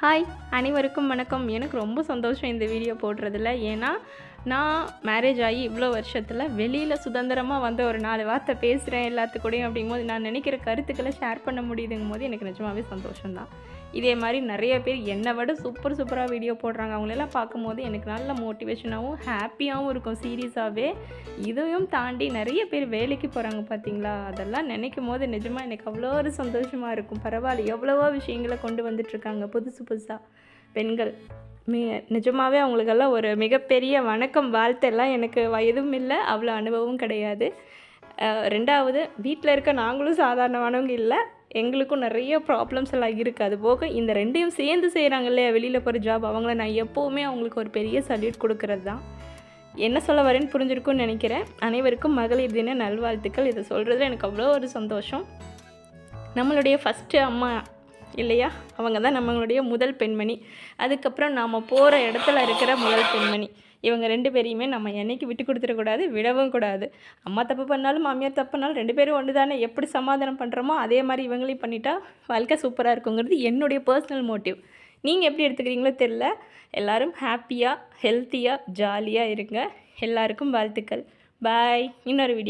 Hi அனைவருக்கும் வணக்கம். எனக்கு ரொம்ப சந்தோஷம் இந்த வீடியோ போடுறதில்ல. ஏன்னா நான் மேரேஜ் ஆகி இவ்வளோ வருஷத்தில் வெளியில் சுதந்திரமாக வந்து ஒரு 4 வார்த்தை பேசுகிறேன் எல்லாத்துக்கூடையும். அப்படிங்கும்போது நான் நினைக்கிற கருத்துக்களை ஷேர் பண்ண முடியுதுங்கும் போது எனக்கு நிஜமாகவே சந்தோஷம்தான். இதே மாதிரி நிறைய பேர் என்னை விட சூப்பராக வீடியோ போடுறாங்க. அவங்களெல்லாம் பார்க்கும்போது எனக்கு நல்ல மோட்டிவேஷனாகவும் ஹாப்பியாகவும் இருக்கும். சீரியஸாகவே இதையும் தாண்டி நிறைய பேர் வேலைக்கு போகிறாங்க பார்த்தீங்களா, அதெல்லாம் நினைக்கும் போது நிஜமாக எனக்கு அவ்வளோ ஒரு சந்தோஷமாக இருக்கும். பரவாயில்ல, எவ்வளவோ விஷயங்களை கொண்டு வந்துட்டுருக்காங்க புதுசாக பெண்கள். நிஜமாகவே அவங்களுக்கெல்லாம் ஒரு மிகப்பெரிய வணக்கம், வாழ்த்தெல்லாம் எனக்கு வயதும் இல்லை, அவ்வளோ அனுபவம் கிடையாது. ரெண்டாவது, வீட்டில் இருக்க நாங்களும் சாதாரணமானவங்க இல்லை, எங்களுக்கும் நிறைய ப்ராப்ளம்ஸ் எல்லாம் இருக்குது. அது போக இந்த ரெண்டையும் சேர்ந்து செய்கிறாங்க இல்லையா, வெளியில் போகிற ஜாப், அவங்கள நான் எப்போவுமே அவங்களுக்கு ஒரு பெரிய சல்யூட் கொடுக்கறது தான். என்ன சொல்ல வரேன்னு புரிஞ்சிருக்கும்னு நினைக்கிறேன். அனைவருக்கும் மகளிர் தின நல்வாழ்த்துக்கள். இதை சொல்கிறதுல எனக்கு அவ்வளோ ஒரு சந்தோஷம். நம்மளுடைய ஃபஸ்ட்டு அம்மா இல்லையா, அவங்க தான் நம்மளுடைய முதல் பெண்மணி. அதுக்கப்புறம் நாம் போகிற இடத்துல இருக்கிற முதல் பெண்மணி. இவங்க 2 பேரையுமே நம்ம என்றைக்கு விட்டு கொடுத்துடக்கூடாது, விடவும் கூடாது. அம்மா தப்பு பண்ணாலும் மாமியார் தப்பு பண்ணாலும் 2 பேரும் ஒன்று தானே. எப்படி சமாதானம் பண்ணுறோமோ அதே மாதிரி இவங்களையும் பண்ணிட்டா வாழ்க்கை சூப்பராக இருக்குங்கிறது என்னுடைய பர்சனல் மோட்டிவ். நீங்கள் எப்படி எடுத்துக்கிறீங்களோ தெரில. எல்லோரும் ஹாப்பியாக, ஹெல்த்தியாக, ஜாலியாக இருங்க. எல்லாருக்கும் வாழ்த்துக்கள். பாய். இன்னொரு வீடியோ.